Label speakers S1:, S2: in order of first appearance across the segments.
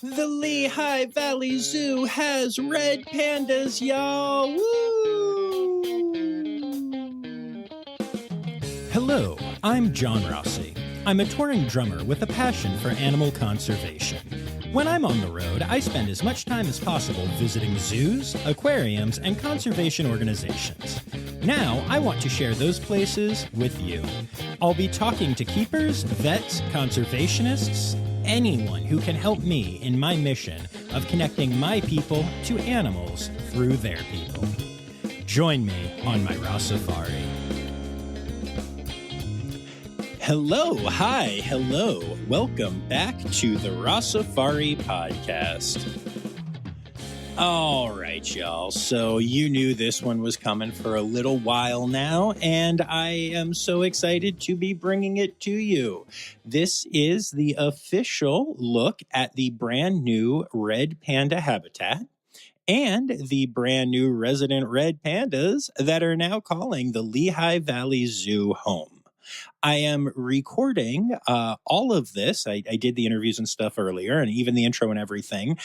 S1: The Lehigh Valley Zoo has red pandas, y'all! Woo! Hello, I'm John Rossi. I'm a touring drummer with a passion for animal conservation. When I'm on the road, I spend as much time as possible visiting zoos, aquariums, and conservation organizations. Now, I want to share those places with you. I'll be talking to keepers, vets, conservationists, anyone who can help me in my mission of connecting my people to animals through their people. Join me on my Rossifari. Hello. Welcome back to the Rossifari podcast. All right, y'all. So you knew this one was coming for a little while now, and I am so excited to be bringing it to you. This is the official look at the brand new red panda habitat and the brand new resident red pandas that are now calling the Lehigh Valley Zoo home. I am recording all of this. I did the interviews and stuff earlier, and even the intro and everything,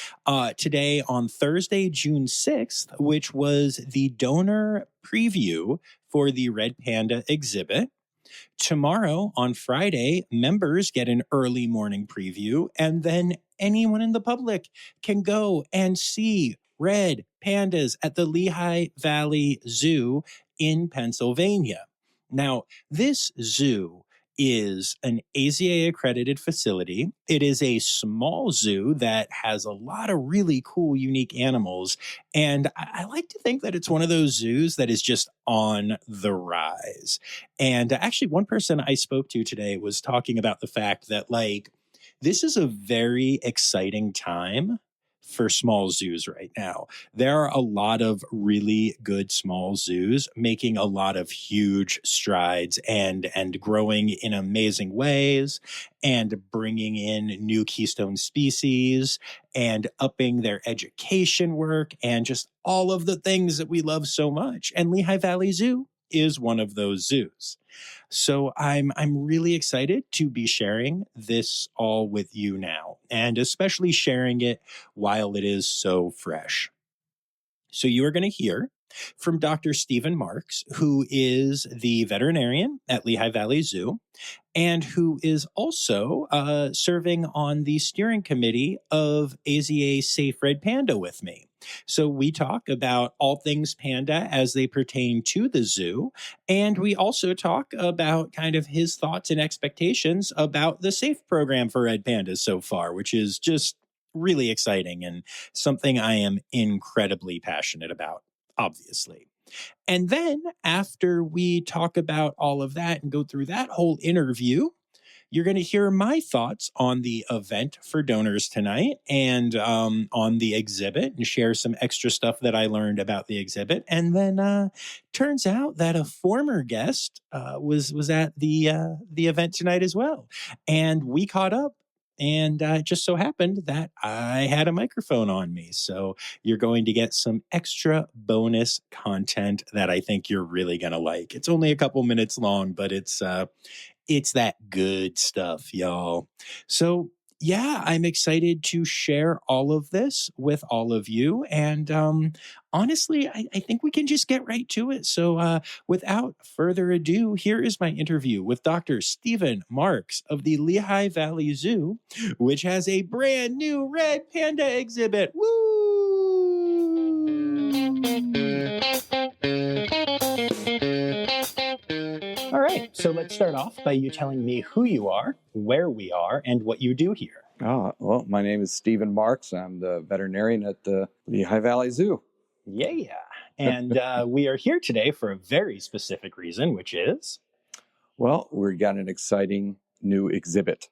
S1: today on Thursday, June 6th, which was the donor preview for the Red Panda exhibit. Tomorrow, on Friday, members get an early morning preview, and then anyone in the public can go and see red pandas at the Lehigh Valley Zoo in Pennsylvania. Now, this zoo is an AZA accredited facility. It is a small zoo that has a lot of really cool, unique animals. And I like to think that it's one of those zoos that is just on the rise. And actually, one person I spoke to today was talking about the fact that, this is a very exciting time for small zoos right now. There are a lot of really good small zoos making a lot of huge strides and growing in amazing ways and bringing in new keystone species and upping their education work and just all of the things that we love so much. And Lehigh Valley Zoo is one of those zoos. So I'm really excited to be sharing this all with you now, and especially sharing it while it is so fresh. So you are going to hear from Dr. Stephen Marks, who is the veterinarian at Lehigh Valley Zoo, and who is also serving on the steering committee of AZA SAFE Red Panda with me. So we talk about all things panda as they pertain to the zoo, and we also talk about kind of his thoughts and expectations about the SAFE program for red pandas so far, which is just really exciting and something I am incredibly passionate about, obviously. And then after we talk about all of that and go through that whole interview, you're going to hear my thoughts on the event for donors tonight and on the exhibit, and share some extra stuff that I learned about the exhibit. And then turns out that a former guest was at the event tonight as well. And we caught up. And it just so happened that I had a microphone on me. So you're going to get some extra bonus content that I think you're really going to like. It's only a couple minutes long, but it's that good stuff, y'all. So yeah, I'm excited to share all of this with all of you. And honestly, I think we can just get right to it. So without further ado, here is my interview with Dr. Stephen Marks of the Lehigh Valley Zoo, which has a brand new red panda exhibit. Woo! All right, so let's start off by you telling me who you are, where we are, and what you do here.
S2: Well, my name is Stephen Marks. I'm the veterinarian at the Lehigh Valley Zoo.
S1: Yeah. And we are here today for a very specific reason, which is?
S2: Well, we've got an exciting new exhibit.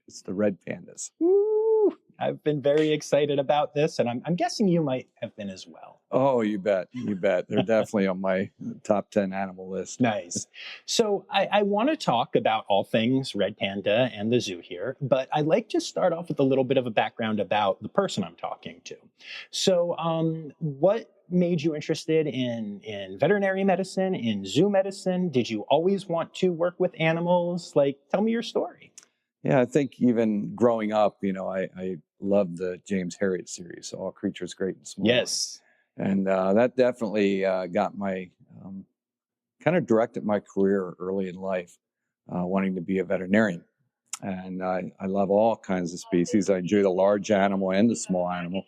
S2: It's the red pandas.
S1: Woo! I've been very excited about this, and I'm guessing you might have been as well.
S2: Oh, you bet. You bet. They're definitely on my top 10 animal list.
S1: Nice. So I want to talk about all things red panda and the zoo here, but I'd like to start off with a little bit of a background about the person I'm talking to. So what made you interested in veterinary medicine, in zoo medicine? Did you always want to work with animals? Tell me your story.
S2: Yeah, I think even growing up, I loved the James Herriot series, All Creatures Great and Small.
S1: Yes.
S2: And that definitely got my, kind of directed my career early in life, wanting to be a veterinarian. And I love all kinds of species. I enjoy the large animal and the small animal.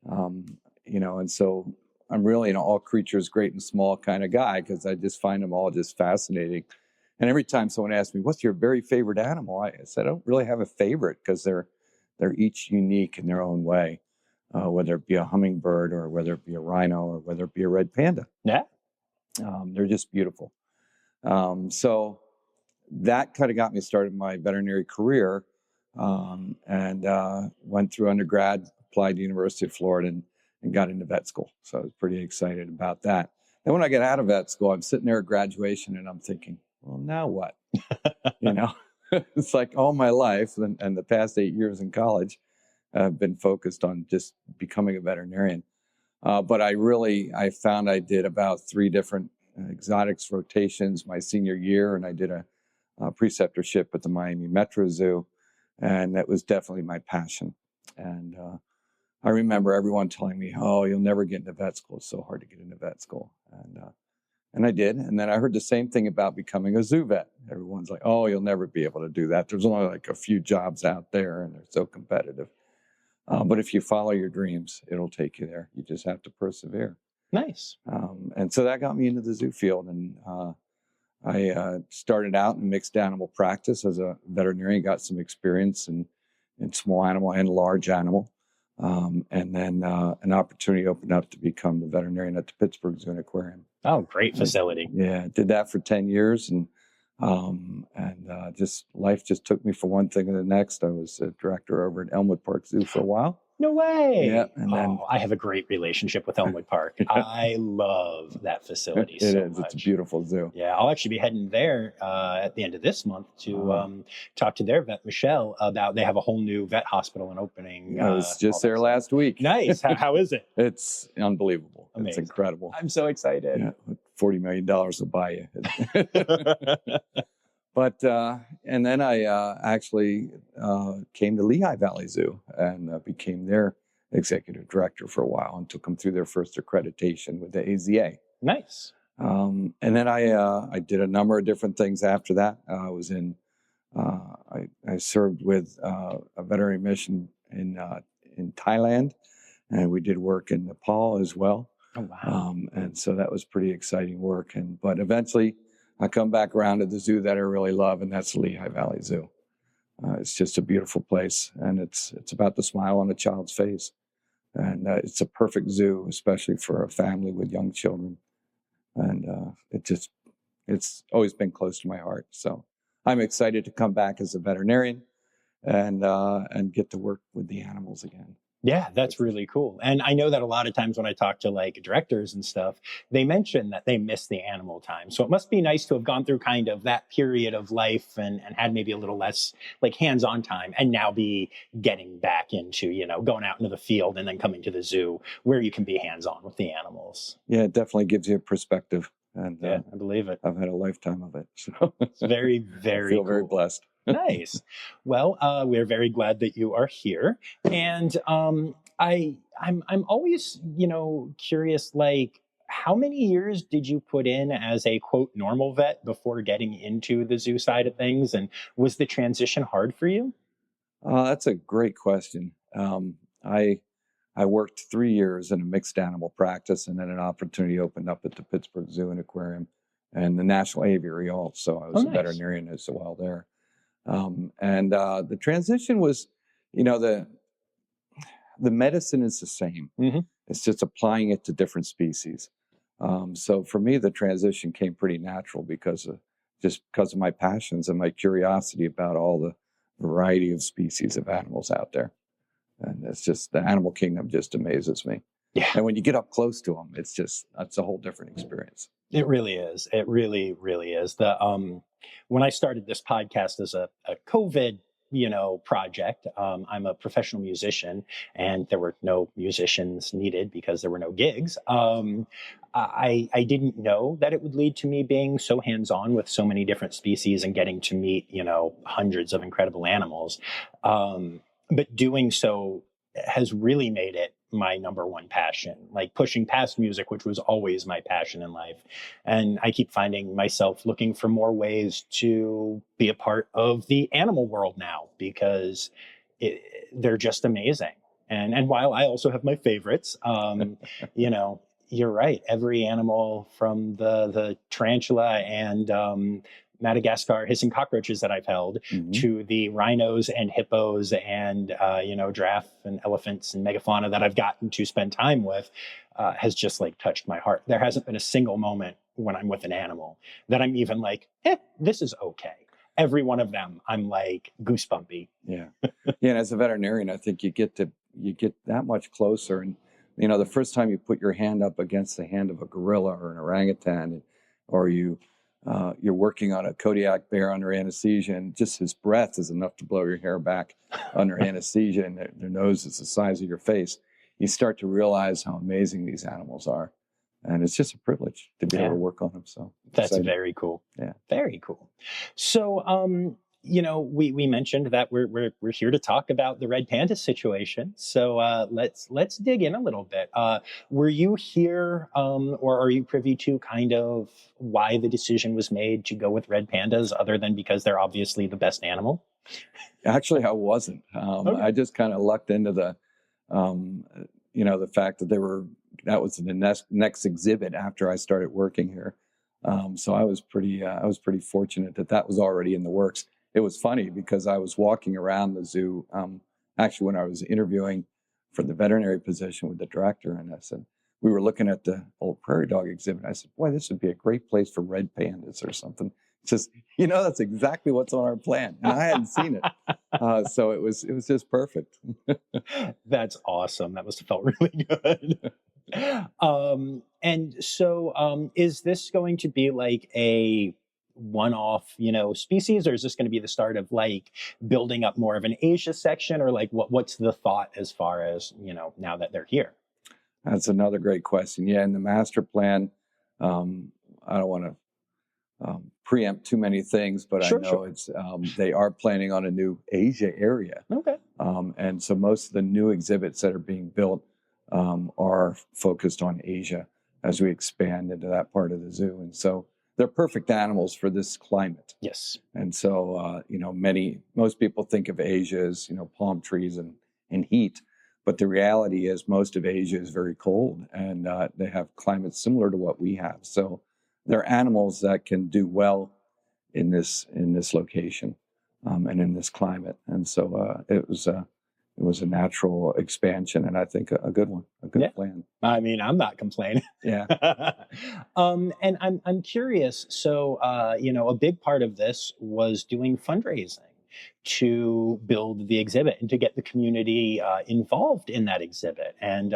S2: And so I'm really an all creatures great and small kind of guy because I just find them all just fascinating. And every time someone asks me, what's your very favorite animal? I said, I don't really have a favorite because they're each unique in their own way, whether it be a hummingbird or whether it be a rhino or whether it be a red panda.
S1: Yeah.
S2: They're just beautiful. So that kind of got me started in my veterinary career, and went through undergrad, applied to the University of Florida, and got into vet school. So I was pretty excited about that. Then when I got out of vet school, I'm sitting there at graduation and I'm thinking, well, now what? It's like all my life and the past 8 years in college have been focused on just becoming a veterinarian. But I found I did about 3 different exotics rotations my senior year, and I did a preceptorship at the Miami Metro Zoo, and that was definitely my passion. And I remember everyone telling me, "Oh, you'll never get into vet school. It's so hard to get into vet school." And I did. And then I heard the same thing about becoming a zoo vet. Everyone's like, "Oh, you'll never be able to do that. There's only like a few jobs out there, and they're so competitive." But if you follow your dreams, it'll take you there. You just have to persevere.
S1: Nice.
S2: And so that got me into the zoo field. And I started out in mixed animal practice as a veterinarian, got some experience in small animal and large animal. And then an opportunity opened up to become the veterinarian at the Pittsburgh Zoo and Aquarium.
S1: Oh, great facility.
S2: Did that for 10 years. And just life just took me from one thing to the next. I was a director over at Elmwood Park Zoo for a while.
S1: No way.
S2: Yeah. And then
S1: I have a great relationship with Elmwood Park. Yeah. I love that facility
S2: It
S1: so
S2: is.
S1: much.
S2: It's a beautiful zoo.
S1: Yeah, I'll actually be heading there at the end of this month to talk to their vet, Michelle, about they have a whole new vet hospital and opening.
S2: I was just there last week.
S1: Nice. How is it?
S2: It's unbelievable.
S1: Amazing.
S2: It's incredible.
S1: I'm so excited.
S2: Yeah, $40 million will buy you. But, and then I actually came to Lehigh Valley Zoo and became their executive director for a while and took them through their first accreditation with the AZA.
S1: Nice.
S2: And then I did a number of different things after that. I was I served with a veterinary mission in Thailand, and we did work in Nepal as well.
S1: Oh, wow.
S2: And so that was pretty exciting work. But eventually I come back around to the zoo that I really love, and that's the Lehigh Valley Zoo. It's just a beautiful place, and it's about the smile on a child's face. And it's a perfect zoo, especially for a family with young children. And it's always been close to my heart. So I'm excited to come back as a veterinarian and get to work with the animals again.
S1: Yeah, that's really cool. And I know that a lot of times when I talk to like directors and stuff, they mention that they miss the animal time. So it must be nice to have gone through kind of that period of life and had maybe a little less like hands-on time and now be getting back into, going out into the field and then coming to the zoo where you can be hands-on with the animals.
S2: Yeah, it definitely gives you a perspective. And
S1: yeah, I believe it.
S2: I've had a lifetime of it. So
S1: it's very, very
S2: I feel
S1: cool.
S2: very blessed.
S1: Nice. Well, we're very glad that you are here. And I'm always, curious, like, how many years did you put in as a, quote, normal vet before getting into the zoo side of things? And was the transition hard for you?
S2: That's a great question. I worked 3 years in a mixed animal practice, and then an opportunity opened up at the Pittsburgh Zoo and Aquarium and the National Aviary also. I was a veterinarian as well there. And the transition was, the medicine is the same. Mm-hmm. It's just applying it to different species. So for me, the transition came pretty natural because of my passions and my curiosity about all the variety of species of animals out there. And it's just, the animal kingdom just amazes me. Yeah. And when you get up close to them, it's a whole different experience.
S1: It really is. It really, really is. When I started this podcast as a COVID, project, I'm a professional musician and there were no musicians needed because there were no gigs. I didn't know that it would lead to me being so hands-on with so many different species and getting to meet, hundreds of incredible animals. but doing so has really made it my number one passion, like pushing past music, which was always my passion in life. And I keep finding myself looking for more ways to be a part of the animal world now, because they're just amazing. And while I also have my favorites, you know, you're right. Every animal, from the tarantula and Madagascar hissing cockroaches that I've held, to the rhinos and hippos and, giraffe and elephants and megafauna that I've gotten to spend time with, has just like touched my heart. There hasn't been a single moment when I'm with an animal that I'm even like, this is okay. Every one of them, I'm like goosebumpy.
S2: Yeah. Yeah. And as a veterinarian, I think you get that much closer. And, the first time you put your hand up against the hand of a gorilla or an orangutan, or you're working on a Kodiak bear under anesthesia, and just his breath is enough to blow your hair back under anesthesia, and their nose is the size of your face, you start to realize how amazing these animals are. And it's just a privilege to be able to work on them. So
S1: that's
S2: exciting.
S1: Very cool.
S2: Yeah.
S1: Very cool. So, we mentioned that we're here to talk about the red panda situation. So let's dig in a little bit. Were you here, or are you privy to kind of why the decision was made to go with red pandas, other than because they're obviously the best animal?
S2: Actually, I wasn't. Okay. I just kind of lucked into the fact that that was the next exhibit after I started working here. So I was pretty fortunate that was already in the works. It was funny because I was walking around the zoo, actually when I was interviewing for the veterinary position with the director, and I said, we were looking at the old prairie dog exhibit. I said, boy, this would be a great place for red pandas or something. He says, that's exactly what's on our plan. And I hadn't seen it. So it was just perfect.
S1: That's awesome. That must have felt really good. And so is this going to be like a one-off, species, or is this going to be the start of like building up more of an Asia section, or like what's the thought as far as, now that they're here?
S2: That's another great question. Yeah. In the master plan, I don't want to preempt too many things, but I know it's they are planning on a new Asia area.
S1: Okay.
S2: And so most of the new exhibits that are being built are focused on Asia as we expand into that part of the zoo. And so they're perfect animals for this climate.
S1: Yes.
S2: And so, most people think of Asia as, palm trees and heat. But the reality is most of Asia is very cold, and they have climates similar to what we have. So they're animals that can do well in this location and in this climate. And so it was a natural expansion, and I think a good one, a good plan.
S1: I mean, I'm not complaining.
S2: Yeah.
S1: And I'm curious. So, a big part of this was doing fundraising to build the exhibit and to get the community involved in that exhibit. And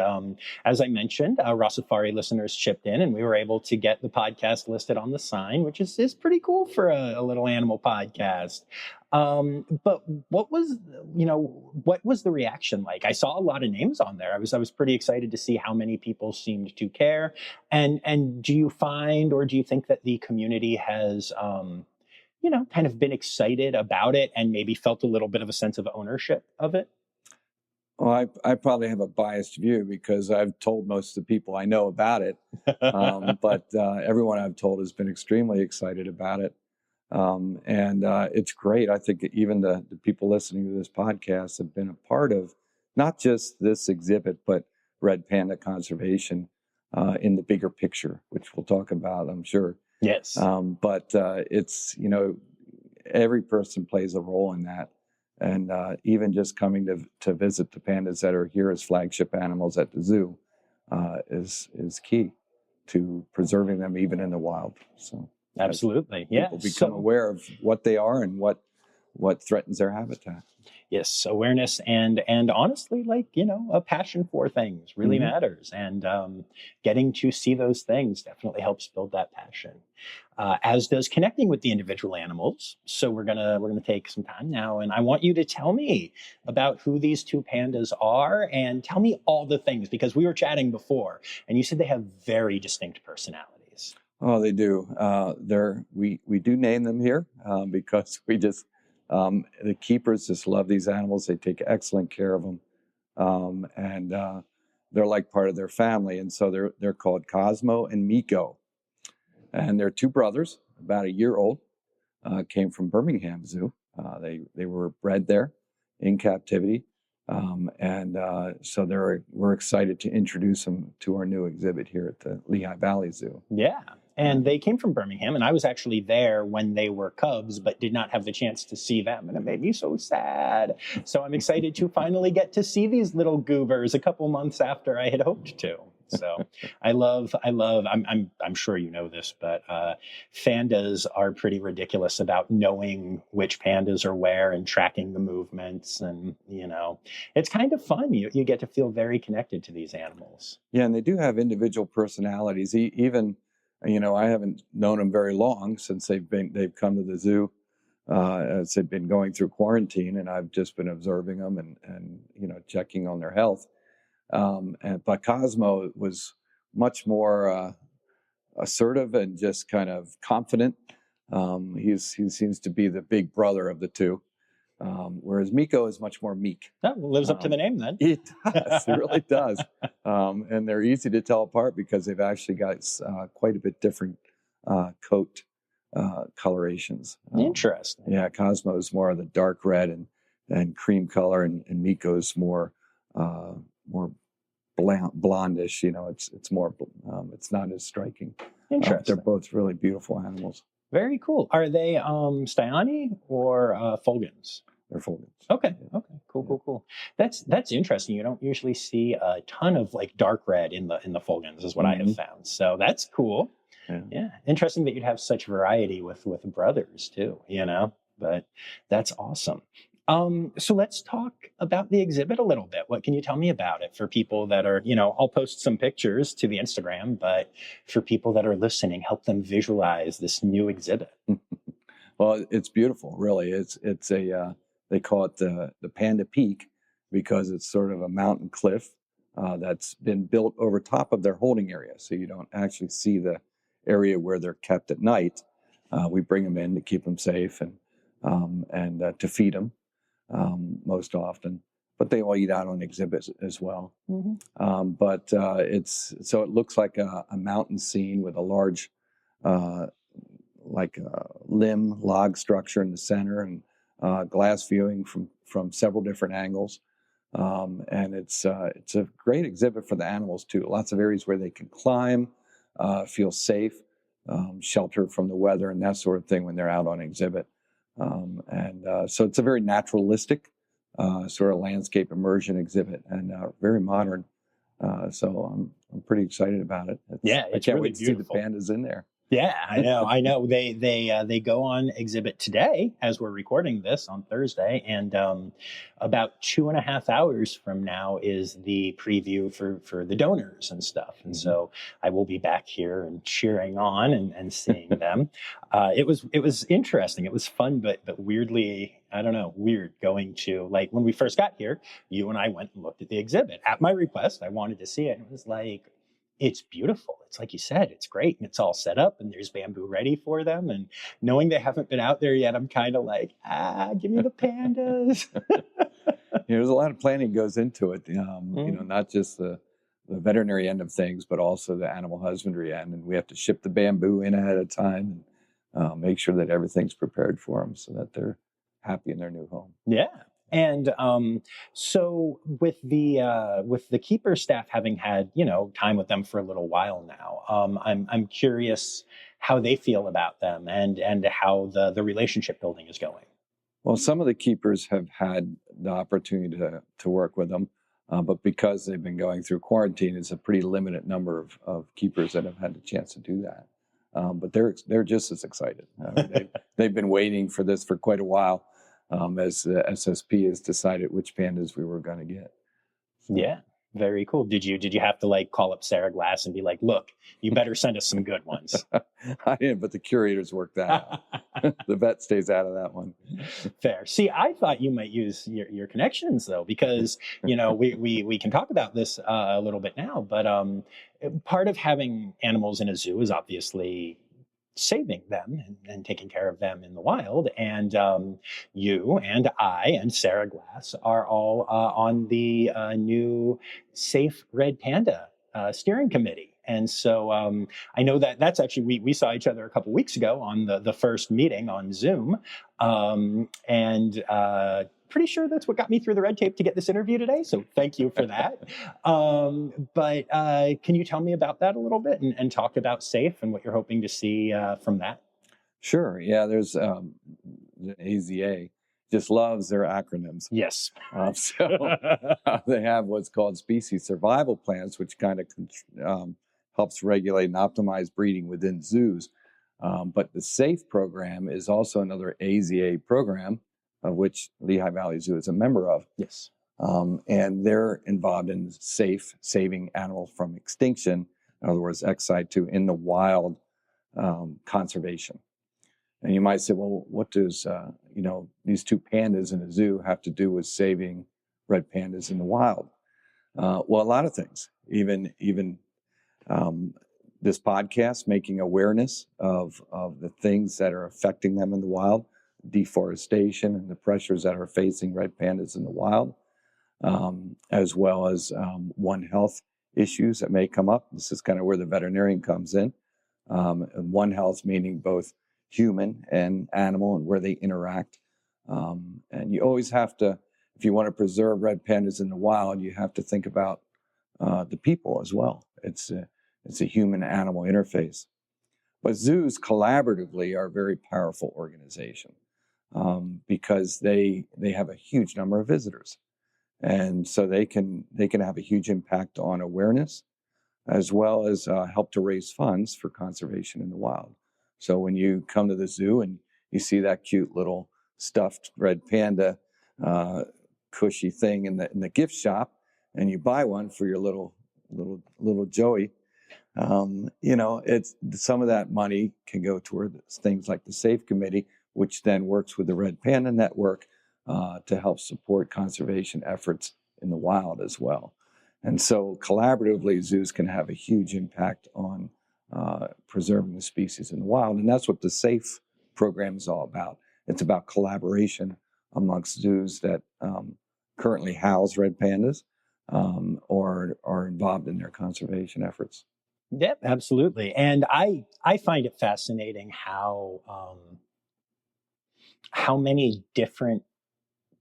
S1: as I mentioned, Rossifari listeners chipped in, and we were able to get the podcast listed on the sign, which is pretty cool for a little animal podcast. But what was the reaction like? I saw a lot of names on there. I was pretty excited to see how many people seemed to care. And do you find, or do you think that the community has, kind of been excited about it and maybe felt a little bit of a sense of ownership of it?
S2: Well, I probably have a biased view because I've told most of the people I know about it. But everyone I've told has been extremely excited about it. And it's great. I think that even the people listening to this podcast have been a part of not just this exhibit, but red panda conservation in the bigger picture, which we'll talk about, I'm sure.
S1: Yes.
S2: But it's, every person plays a role in that. And even just coming to visit the pandas that are here as flagship animals at the zoo is key to preserving them even in the wild. So
S1: absolutely,
S2: people become aware of what they are and what threatens their habitat.
S1: Yes, awareness and honestly, a passion for things really matters, and getting to see those things definitely helps build that passion. As does connecting with the individual animals. So we're gonna take some time now, and I want you to tell me about who these two pandas are, and tell me all the things, because we were chatting before, and you said they have very distinct personalities.
S2: Oh, they do. We do name them here because we just The keepers just love these animals. They take excellent care of them. And they're like part of their family. And so they're called Cosmo and Meeko. And they're two brothers, about a year old, came from Birmingham Zoo. They were bred there in captivity. So we're excited to introduce them to our new exhibit here at the Lehigh Valley Zoo.
S1: Yeah. And they came from Birmingham, and I was actually there when they were cubs, but did not have the chance to see them, and it made me so sad. So I'm excited to finally get to see these little goobers a couple months after I had hoped to. So I'm sure you know this, but pandas are pretty ridiculous about knowing which pandas are where and tracking the movements. And, it's kind of fun. You get to feel very connected to these animals.
S2: Yeah, and they do have individual personalities. Even, I haven't known them very long since they've come to the zoo as they've been going through quarantine, and I've just been observing them and checking on their health. But Cosmo was much more assertive and just kind of confident. He seems to be the big brother of the two, whereas Meeko is much more meek.
S1: That lives up to the name then.
S2: It does. It really does. And they're easy to tell apart because they've actually got quite a bit different coat colorations.
S1: Interesting.
S2: Yeah, Cosmo is more of the dark red and cream color, and Meeko is more blondish. It's more it's not as striking.
S1: Interesting.
S2: They're both really beautiful animals.
S1: Very cool. Are they Styani or Fulgens?
S2: They're Fulgens.
S1: Okay. Cool. That's interesting. You don't usually see a ton of like dark red in the Fulgens, is what I have found. So that's cool. Yeah. Interesting that you'd have such variety with brothers too, but that's awesome. So let's talk about the exhibit a little bit. What can you tell me about it for people that are, I'll post some pictures to the Instagram, but for people that are listening, help them visualize this new exhibit.
S2: Well, it's beautiful, really. It's they call it the Panda Peak because it's sort of a mountain cliff that's been built over top of their holding area. So you don't actually see the area where they're kept at night. We bring them in to keep them safe and to feed them. Most often, but they all eat out on exhibits as well. But it looks like a mountain scene with a large, like a limb log structure in the center and glass viewing from several different angles. And it's a great exhibit for the animals too. Lots of areas where they can climb, feel safe, shelter from the weather and that sort of thing when they're out on exhibit. So it's a very naturalistic sort of landscape immersion exhibit and very modern. So I'm pretty excited about it. I can't wait to see the pandas in there.
S1: Yeah, I know. They go on exhibit today as we're recording this on Thursday, and about 2.5 hours from now is the preview for the donors and stuff. And so I will be back here and cheering on and seeing them. It was interesting. It was fun, but weirdly, I don't know, weird going to, like, when we first got here, you and I went and looked at the exhibit at my request. I wanted to see it. And it was like, it's beautiful. It's like you said, it's great. And it's all set up and there's bamboo ready for them. And knowing they haven't been out there yet, I'm kind of like, give me the pandas.
S2: There's a lot of planning goes into it. Not just the veterinary end of things, but also the animal husbandry end. And we have to ship the bamboo in ahead of time and make sure that everything's prepared for them so that they're happy in their new home.
S1: Yeah. And so with the keeper staff having had, time with them for a little while now, I'm curious how they feel about them and how the relationship building is going.
S2: Well, some of the keepers have had the opportunity to work with them, but because they've been going through quarantine, it's a pretty limited number of keepers that have had the chance to do that. But they're just as excited. They've been waiting for this for quite a while. As the SSP has decided which pandas we were going to get. So. Yeah,
S1: very cool. Did you have to call up Sarah Glass and be like, look, you better send us some good ones?
S2: I didn't, but the curators worked that out. The vet stays out of that one.
S1: Fair. See, I thought you might use your connections though, because we can talk about this a little bit now, but part of having animals in a zoo is obviously saving them and taking care of them in the wild. And you and I and Sarah Glass are all on the new Safe Red Panda steering committee. And so I know that that's actually, we saw each other a couple weeks ago on the first meeting on Zoom. And pretty sure that's what got me through the red tape to get this interview today. So thank you for that. But can you tell me about that a little bit and talk about SAFE and what you're hoping to see from that?
S2: Sure. Yeah, there's the AZA just loves their acronyms.
S1: Yes.
S2: They have what's called species survival plans, which kind of helps regulate and optimize breeding within zoos. But the SAFE program is also another AZA program, of which Lehigh Valley Zoo is a member of.
S1: Yes.
S2: And they're involved in SAFE, saving animals from extinction. In other words, XI2 in the wild conservation. And you might say, well, what does, these two pandas in a zoo have to do with saving red pandas in the wild? Well, a lot of things, even this podcast, making awareness of the things that are affecting them in the wild, deforestation and the pressures that are facing red pandas in the wild, as well as One Health issues that may come up. This is kind of where the veterinarian comes in. And One Health meaning both human and animal and where they interact. And you always have to, if you want to preserve red pandas in the wild, you have to think about the people as well. It's a human-animal interface. But zoos collaboratively are a very powerful organization because they have a huge number of visitors. And so they can have a huge impact on awareness as well as help to raise funds for conservation in the wild. So when you come to the zoo and you see that cute little stuffed red panda cushy thing in the gift shop, and you buy one for your little Joey, it's some of that money can go toward things like the SAFE Committee, which then works with the Red Panda Network to help support conservation efforts in the wild as well. And so collaboratively, zoos can have a huge impact on preserving the species in the wild. And that's what the SAFE program is all about. It's about collaboration amongst zoos that currently house red pandas or are involved in their conservation efforts.
S1: Yep, absolutely. And I find it fascinating how many different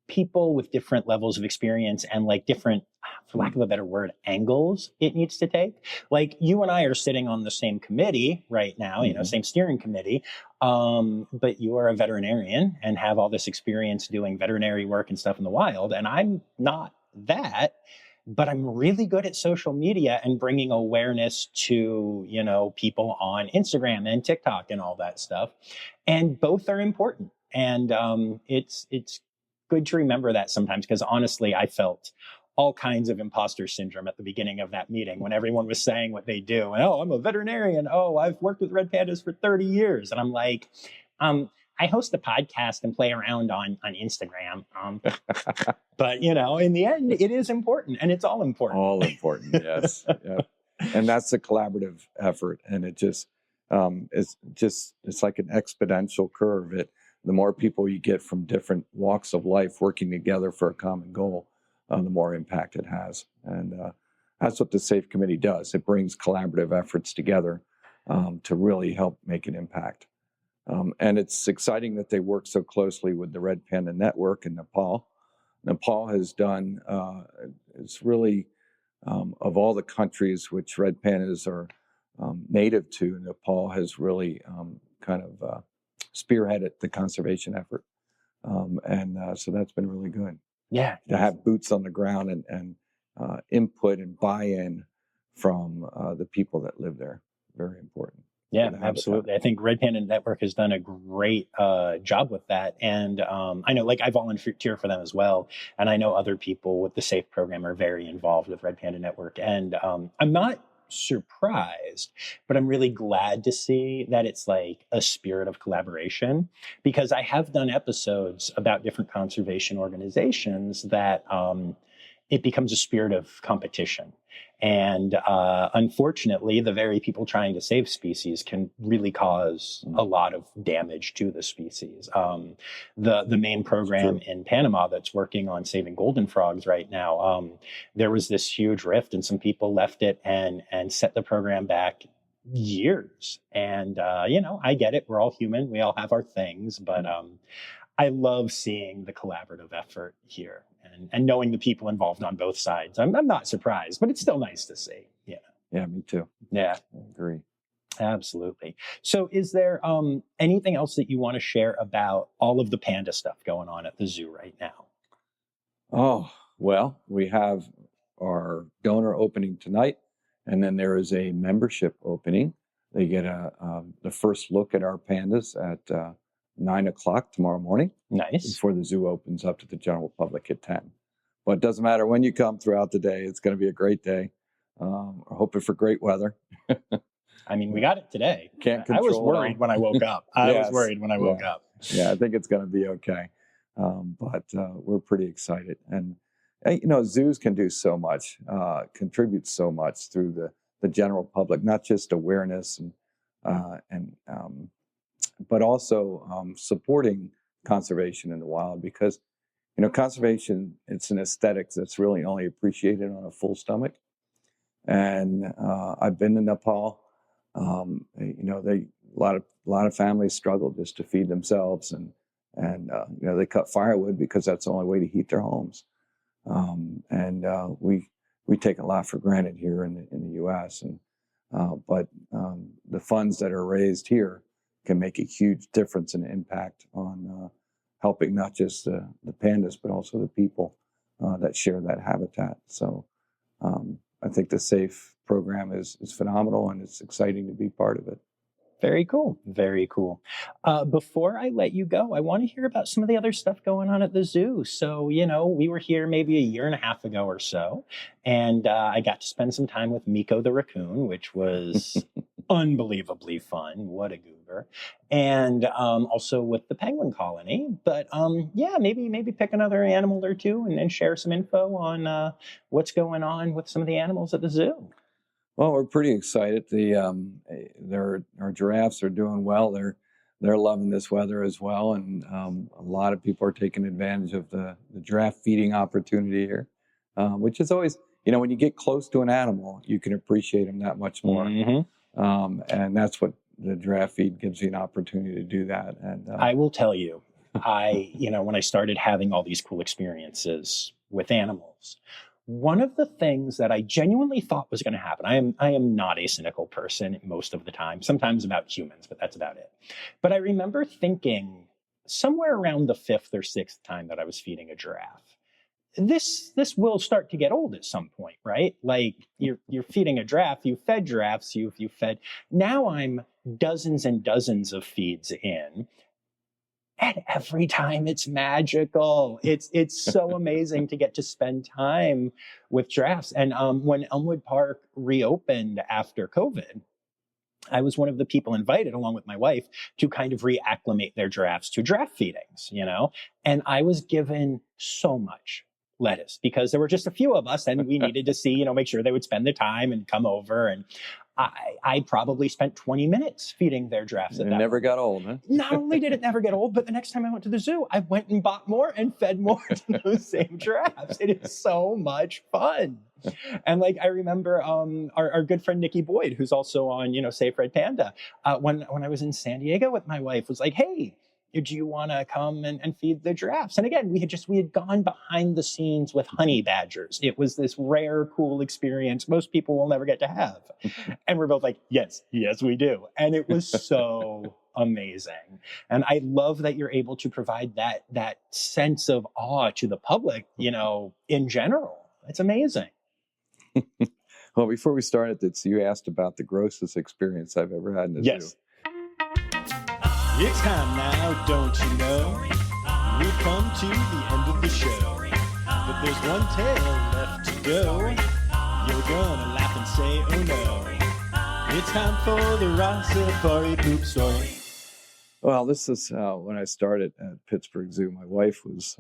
S1: people with different levels of experience and like different, for lack of a better word, angles it needs to take. Like you and I are sitting on the same committee right now, same steering committee, but you are a veterinarian and have all this experience doing veterinary work and stuff in the wild. And I'm not that, but I'm really good at social media and bringing awareness to, people on Instagram and TikTok and all that stuff. And both are important. And it's good to remember that sometimes, because honestly, I felt all kinds of imposter syndrome at the beginning of that meeting when everyone was saying what they do. And, I'm a veterinarian. I've worked with red pandas for 30 years. And I'm like, I host a podcast and play around on Instagram. But, in the end, it is important, and it's all important.
S2: All important, yes. Yeah. And that's a collaborative effort. And it just, it's like an exponential curve. The more people you get from different walks of life working together for a common goal, the more impact it has. And that's what the SAFE Committee does. It brings collaborative efforts together to really help make an impact. And it's exciting that they work so closely with the Red Panda Network in Nepal. Nepal has done, it's really, of all the countries which red pandas are native to, Nepal has really spearheaded the conservation effort. So that's been really good.
S1: Yeah.
S2: To have boots on the ground and input and buy-in from the people that live there. Very important.
S1: Yeah, absolutely. I think Red Panda Network has done a great job with that. And I know, I volunteer for them as well. And I know other people with the SAFE program are very involved with Red Panda Network. And I'm not surprised, but I'm really glad to see that it's like a spirit of collaboration, because I have done episodes about different conservation organizations that it becomes a spirit of competition. And unfortunately, the very people trying to save species can really cause a lot of damage to the species. The main program in Panama that's working on saving golden frogs right now, there was this huge rift, and some people left it and set the program back years. And I get it. We're all human. We all have our things, but I love seeing the collaborative effort here and knowing the people involved on both sides. I'm not surprised, but it's still nice to see. Yeah.
S2: Yeah, me too.
S1: Yeah.
S2: I agree.
S1: Absolutely. So is there anything else that you want to share about all of the panda stuff going on at the zoo right now?
S2: Oh, well, we have our donor opening tonight, and then there is a membership opening. They get the first look at our pandas at 9 o'clock tomorrow morning.
S1: Nice.
S2: Before the zoo opens up to the general public at 10. But it doesn't matter when you come throughout the day. It's going to be a great day. We're hoping for great weather.
S1: I mean, we got it today.
S2: Can't control
S1: I was worried when I woke up. I was worried when I woke up.
S2: Yeah, I think it's going to be okay. But we're pretty excited. And, zoos can do so much, contribute so much through the general public, not just awareness but also supporting conservation in the wild, because conservation, it's an aesthetic that's really only appreciated on a full stomach. And I've been to Nepal. A lot of families struggle just to feed themselves, and they cut firewood because that's the only way to heat their homes. We take a lot for granted here in the U.S. But the funds that are raised here can make a huge difference and impact on helping not just the pandas, but also the people that share that habitat. So I think the SAFE program is phenomenal, and it's exciting to be part of it.
S1: Very cool. Very cool. Before I let you go, I want to hear about some of the other stuff going on at the zoo. So, we were here maybe a year and a half ago or so, and I got to spend some time with Meeko the raccoon, which was unbelievably fun. What a goober. And also with the penguin colony. But maybe pick another animal or two and share some info on what's going on with some of the animals at the zoo.
S2: Well, we're pretty excited. Our giraffes are doing well. They're loving this weather as well, and a lot of people are taking advantage of the giraffe feeding opportunity here, which is always, when you get close to an animal, you can appreciate them that much more. Mm-hmm. And that's what the giraffe feed gives you, an opportunity to do that. And
S1: I will tell you, when I started having all these cool experiences with animals, one of the things that I genuinely thought was going to happen, I am not a cynical person most of the time, sometimes about humans, but that's about it. But I remember thinking somewhere around the 5th or 6th time that I was feeding a giraffe, this will start to get old at some point, right? Like you're feeding a giraffe, you fed giraffes, you fed. Now I'm dozens and dozens of feeds in. And every time it's magical. It's so amazing to get to spend time with giraffes. And when Elmwood Park reopened after COVID, I was one of the people invited, along with my wife, to kind of reacclimate their giraffes to giraffe feedings, And I was given so much lettuce because there were just a few of us, and we needed to see, make sure they would spend the time and come over. And I probably spent 20 minutes feeding their giraffes.
S2: It never got old, huh?
S1: Not only did it never get old, but the next time I went to the zoo, I went and bought more and fed more to those same giraffes. It is so much fun. And I remember our good friend Nikki Boyd, who's also on, Safe Red Panda, when I was in San Diego with my wife, was like, hey, do you want to come and feed the giraffes? And again, we had gone behind the scenes with honey badgers. It was this rare, cool experience most people will never get to have. And we're both like, yes, we do. And it was so amazing. And I love that you're able to provide that sense of awe to the public, in general. It's amazing.
S2: Well, before we started this, you asked about the grossest experience I've ever had in the zoo.
S1: It's time now, don't you know? We've come to the end of the show, but there's one tale left to go. You're gonna laugh and say, oh no. It's time for the Rossifari poop story.
S2: Well, this is when I started at Pittsburgh Zoo. My wife was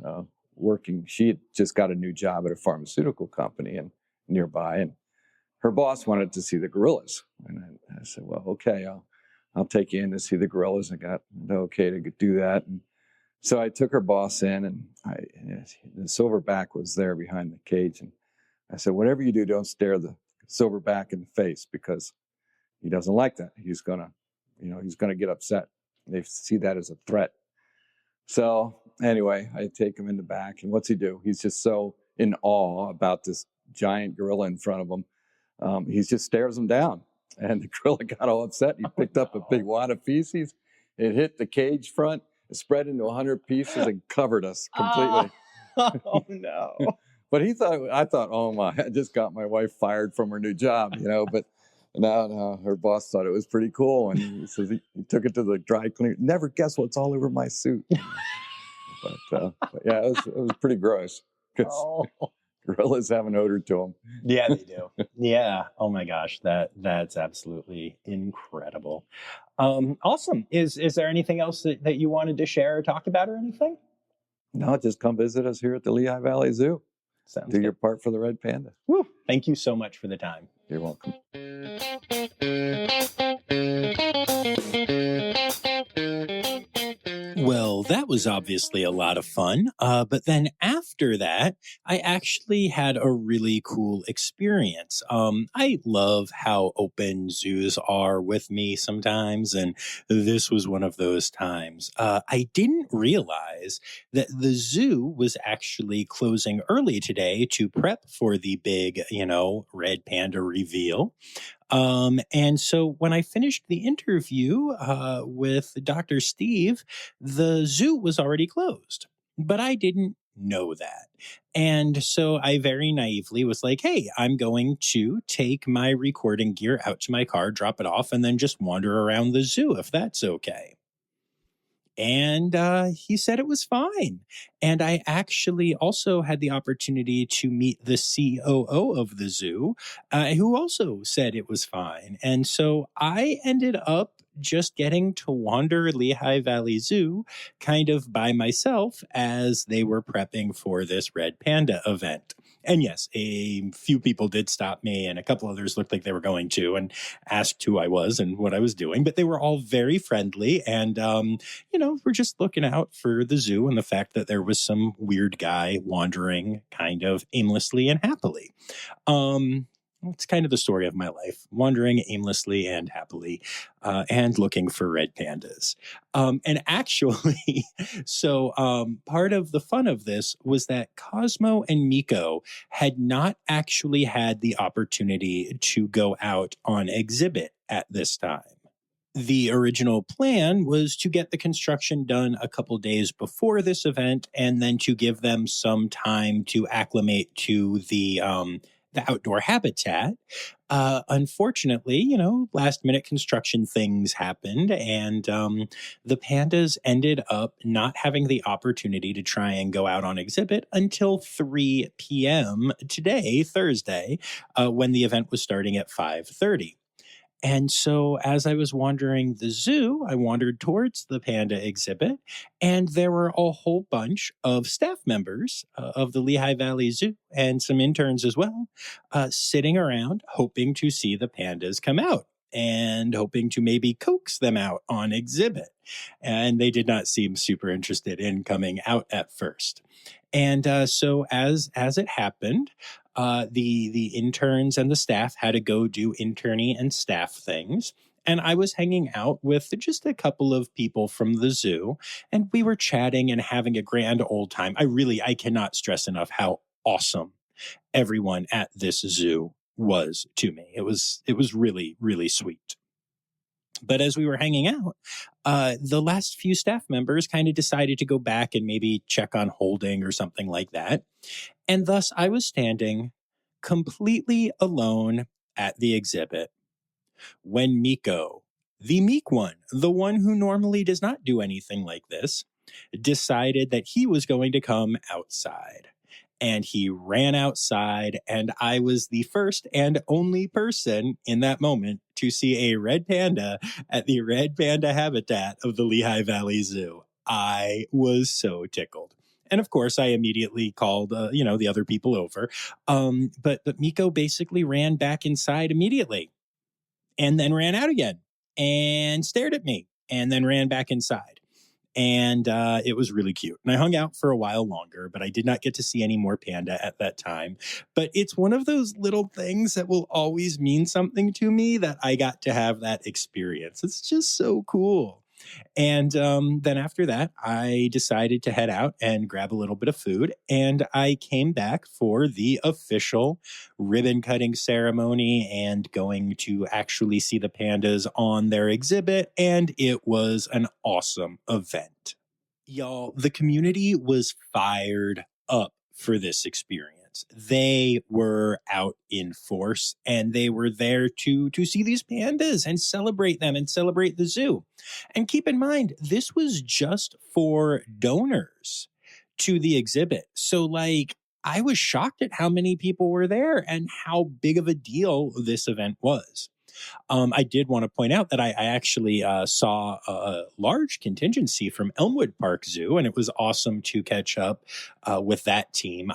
S2: working. She had just got a new job at a pharmaceutical company and nearby, and her boss wanted to see the gorillas. And I said, well, okay, I'll take you in to see the gorillas. I got the okay to do that. And so I took her boss in, and the silverback was there behind the cage. And I said, whatever you do, don't stare the silverback in the face, because he doesn't like that. He's going to get upset. They see that as a threat. So anyway, I take him in the back, and what's he do? He's just so in awe about this giant gorilla in front of him. He just stares him down, and the gorilla got all upset. He picked up a big wad of feces. It hit the cage front, it spread into 100 pieces and covered us completely.
S1: Oh no.
S2: But I thought, oh my, I just got my wife fired from her new job, but no, her boss thought it was pretty cool. And he says he took it to the dry cleaner. Never guess what's all over my suit. But yeah, it was pretty gross, because gorillas have an odor to them.
S1: Yeah, they do. Yeah. Oh my gosh. That's absolutely incredible. Awesome. Is there anything else that you wanted to share or talk about or anything?
S2: No, just come visit us here at the Lehigh Valley Zoo.
S1: Sounds
S2: Do
S1: good.
S2: your part for the red panda.
S1: Woo. Thank you so much for the time.
S2: You're welcome.
S1: Well, that was obviously a lot of fun. But then after that, I actually had a really cool experience. I love how open zoos are with me sometimes, and this was one of those times. I didn't realize that the zoo was actually closing early today to prep for the big, red panda reveal. And so when I finished the interview with Dr. Steve, the zoo was already closed, but I didn't know that. And so I very naively was like, hey, I'm going to take my recording gear out to my car, drop it off, and then just wander around the zoo if that's okay. And he said it was fine. And I actually also had the opportunity to meet the COO of the zoo, who also said it was fine. And so I ended up just getting to wander Lehigh Valley Zoo kind of by myself as they were prepping for this Red Panda event. And yes, a few people did stop me, and a couple others looked like they were going to, and asked who I was and what I was doing. But they were all very friendly, and we're just looking out for the zoo and the fact that there was some weird guy wandering kind of aimlessly and happily. It's kind of the story of my life, wandering aimlessly and happily, and looking for red pandas. And actually, part of the fun of this was that Cosmo and Meeko had not actually had the opportunity to go out on exhibit at this time. The original plan was to get the construction done a couple days before this event, and then to give them some time to acclimate to the outdoor habitat. Unfortunately, last minute construction things happened, and the pandas ended up not having the opportunity to try and go out on exhibit until 3 p.m. today, Thursday, when the event was starting at 5:30. And so as I was wandering the zoo, I wandered towards the panda exhibit, and there were a whole bunch of staff members of the Lehigh Valley Zoo and some interns as well, sitting around hoping to see the pandas come out and hoping to maybe coax them out on exhibit. And they did not seem super interested in coming out at first. And so as it happened, the interns and the staff had to go do interny and staff things. And I was hanging out with just a couple of people from the zoo, and we were chatting and having a grand old time. I cannot stress enough how awesome everyone at this zoo was to me. It was really, really sweet. But as we were hanging out, the last few staff members kind of decided to go back and maybe check on holding or something like that. And thus I was standing completely alone at the exhibit when Meeko, the meek one, the one who normally does not do anything like this, decided that he was going to come outside. And he ran outside, and I was the first and only person in that moment to see a red panda at the red panda habitat of the Lehigh Valley Zoo. I was so tickled. And of course, I immediately called, the other people over. But Meeko basically ran back inside immediately and then ran out again and stared at me and then ran back inside. And it was really cute. And I hung out for a while longer, but I did not get to see any more panda at that time. But it's one of those little things that will always mean something to me, that I got to have that experience. It's just so cool. And then after that, I decided to head out and grab a little bit of food. And I came back for the official ribbon cutting ceremony and going to actually see the pandas on their exhibit. And it was an awesome event. Y'all, the community was fired up for this experience. They were out in force, and they were there to see these pandas and celebrate them and celebrate the zoo. And keep in mind, this was just for donors to the exhibit. So, I was shocked at how many people were there and how big of a deal this event was. I did want to point out that I actually saw a large contingency from Elmwood Park Zoo, and it was awesome to catch up with that team.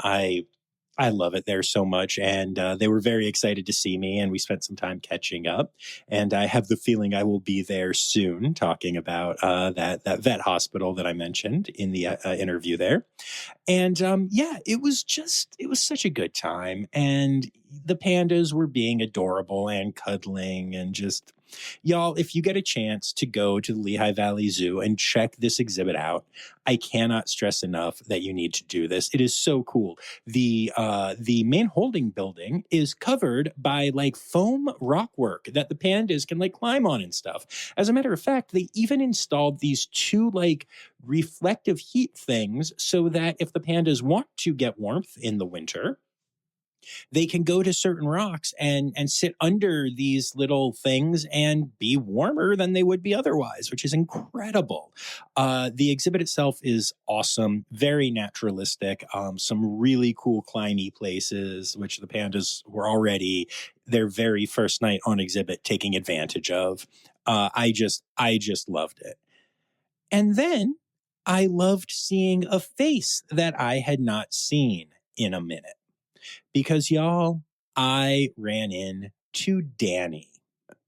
S1: I love it there so much, and they were very excited to see me, and we spent some time catching up. And I have the feeling I will be there soon, talking about that vet hospital that I mentioned in the interview there. And it was such a good time. And the pandas were being adorable and cuddling and just, y'all, if you get a chance to go to the Lehigh Valley Zoo and check this exhibit out, I cannot stress enough that you need to do this. It is so cool. The main holding building is covered by foam rock work that the pandas can climb on and stuff. As a matter of fact, they even installed these two reflective heat things so that if the pandas want to get warmth in the winter, they can go to certain rocks and sit under these little things and be warmer than they would be otherwise, which is incredible. The exhibit itself is awesome, very naturalistic, some really cool climby places, which the pandas were already their very first night on exhibit taking advantage of. I just loved it. And then I loved seeing a face that I had not seen in a minute. Because, y'all, I ran into Dani.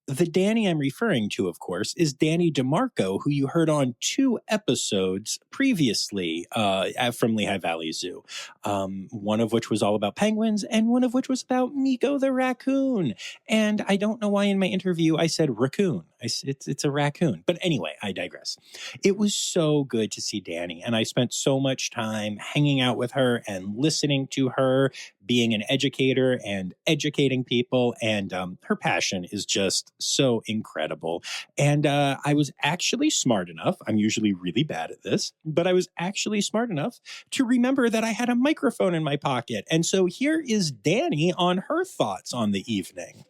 S1: The Dani I'm referring to, of course, is Dani DiMarco, who you heard on 2 episodes previously from Lehigh Valley Zoo. One of which was all about penguins, and one of which was about Meeko the raccoon. And I don't know why in my interview I said raccoon. It's a raccoon. But anyway, I digress. It was so good to see Dani, and I spent so much time hanging out with her and listening to her, being an educator and educating people, and her passion is just so incredible. And I was actually smart enough, I'm usually really bad at this, but I was actually smart enough to remember that I had a microphone in my pocket. And so here is Dani on her thoughts on the evening.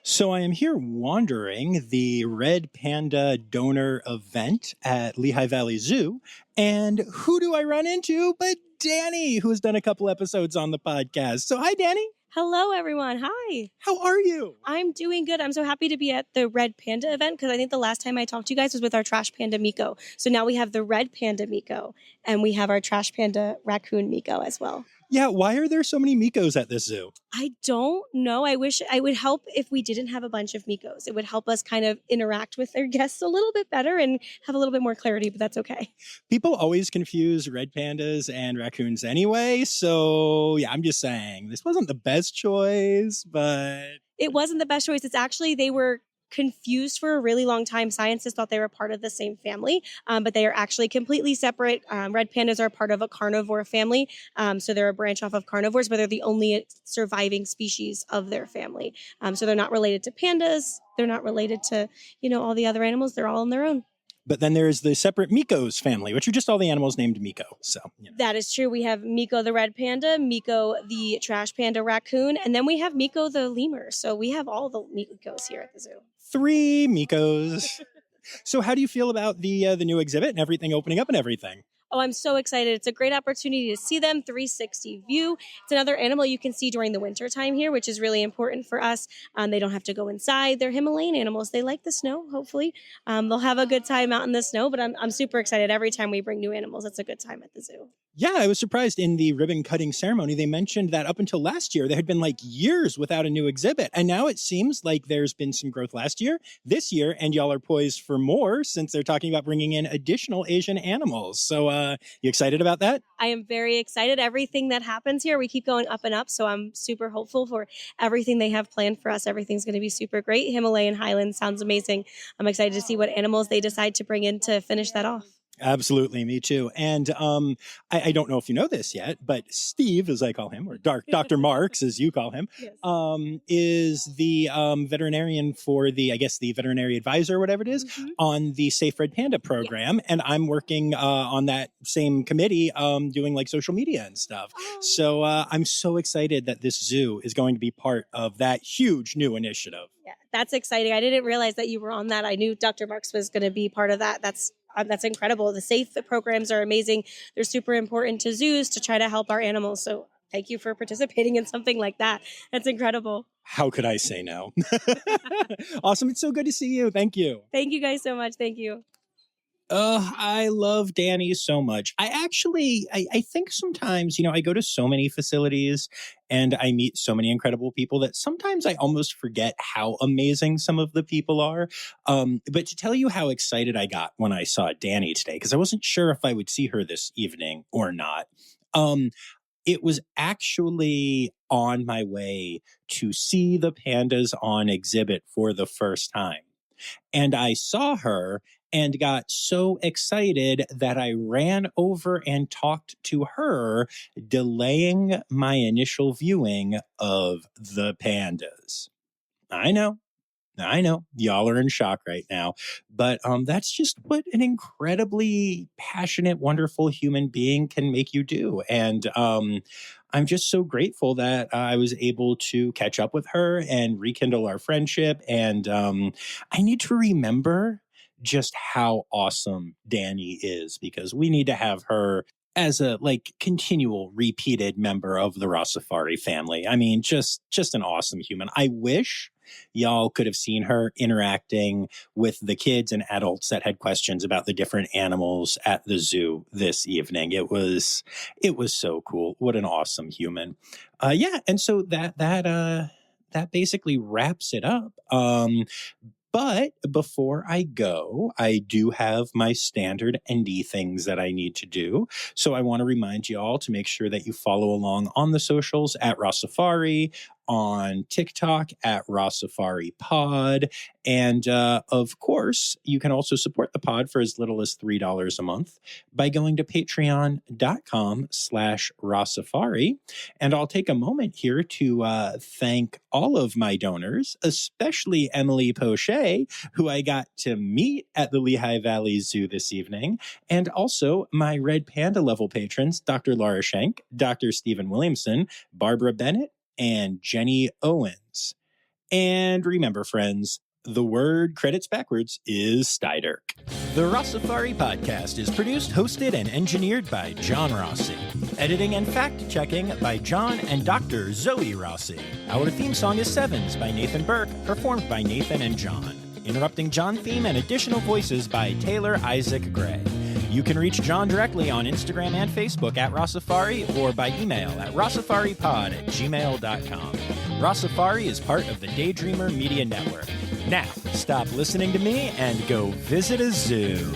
S1: So I am here wandering the Red Panda donor event at Lehigh Valley Zoo. And who do I run into but Dani, who has done a couple episodes on the podcast. So hi, Dani.
S3: Hello, everyone. Hi.
S1: How are you?
S3: I'm doing good. I'm so happy to be at the Red Panda event because I think the last time I talked to you guys was with our trash panda Meeko. So now we have the Red Panda Meeko and we have our trash panda raccoon Meeko as well.
S1: Yeah, why are there so many Meekos at this zoo?
S3: I don't know. I wish I would help if we didn't have a bunch of Meekos. It would help us kind of interact with their guests a little bit better and have a little bit more clarity, but that's okay.
S1: People always confuse red pandas and raccoons anyway. So yeah, I'm just saying this wasn't the best choice, but...
S3: It wasn't the best choice. It's actually, they were confused for a really long time. Scientists thought they were part of the same family, but they are actually completely separate. Red pandas are part of a carnivore family. So they're a branch off of carnivores, but they're the only surviving species of their family. So they're not related to pandas. They're not related to, all the other animals. They're all on their own.
S1: But then there's the separate Meekos family, which are just all the animals named Meeko. So
S3: That is true. We have Meeko the red panda, Meeko the trash panda raccoon, and then we have Meeko the lemur. So we have all the Meekos here at the zoo.
S1: 3 Meekos. So how do you feel about the new exhibit and everything opening up and everything?
S3: Oh, I'm so excited. It's a great opportunity to see them, 360 view. It's another animal you can see during the winter time here, which is really important for us. They don't have to go inside. They're Himalayan animals. They like the snow, hopefully. They'll have a good time out in the snow, but I'm super excited every time we bring new animals. It's a good time at the zoo.
S1: Yeah, I was surprised in the ribbon cutting ceremony. They mentioned that up until last year, there had been like years without a new exhibit. And now it seems like there's been some growth last year, this year, and y'all are poised for more since they're talking about bringing in additional Asian animals. So you excited about that?
S3: I am very excited. Everything that happens here, we keep going up and up. So I'm super hopeful for everything they have planned for us. Everything's going to be super great. Himalayan Highlands sounds amazing. I'm excited to see what animals they decide to bring in to finish that off.
S1: Absolutely, me too. And I don't know if you know this yet, but Steve, as I call him, or Dr. Marks, as you call him,
S3: Yes.
S1: is the veterinarian for the veterinary advisor, whatever it is, on the Safe Red Panda program. And I'm working on that same committee doing like social media and stuff. So I'm so excited that this zoo is going to be part of that huge new initiative.
S3: Yeah, that's exciting. I didn't realize that you were on that. I knew Dr. Marks was going to be part of that. That's incredible. The SAFE programs are amazing. They're super important to zoos to try to help our animals. So thank you for participating in something like that. That's incredible.
S1: How could I say no? Awesome. It's so good to see you. Thank you.
S3: Thank you guys so much. Thank you.
S1: I love Dani so much. I think sometimes, I go to so many facilities and I meet so many incredible people that sometimes I almost forget how amazing some of the people are. But to tell you how excited I got when I saw Dani today, because I wasn't sure if I would see her this evening or not. It was actually on my way to see the pandas on exhibit for the first time. And I saw her and got so excited that I ran over and talked to her, delaying my initial viewing of the pandas. I know. Y'all are in shock right now, but that's just what an incredibly passionate, wonderful human being can make you do. And I'm just so grateful that I was able to catch up with her and rekindle our friendship. And I need to remember just how awesome Dani is, because we need to have her as a continual repeated member of the Rossifari family. I mean, just an awesome human. I wish y'all could have seen her interacting with the kids and adults that had questions about the different animals at the zoo this evening. It was so cool. What an awesome human. And so that basically wraps it up. But before I go, I do have my standard ND things that I need to do. So I want to remind you all to make sure that you follow along on the socials at Rossifari, on TikTok at Rossifari Pod. And of course, you can also support the pod for as little as $3 a month by going to patreon.com/Rossifari. And I'll take a moment here to thank all of my donors, especially Emily Poche, who I got to meet at the Lehigh Valley Zoo this evening, and also my Red Panda level patrons, Dr. Laura Schenk, Dr. Stephen Williamson, Barbara Bennett, and Jenny Owens. And remember, friends, the word credits backwards is Steiderk. The Rossifari podcast is produced, hosted, and engineered by John Rossi. Editing and fact-checking by John and Dr. Zoe Rossi. Our theme song is Sevens by Nathan Burke, performed by Nathan and John. Interrupting John theme and additional voices by Taylor Isaac Gray. You can reach John directly on Instagram and Facebook at Rossifari, or by email at rossifaripod@gmail.com. Rossifari is part of the Daydreamer Media Network. Now, stop listening to me and go visit a zoo.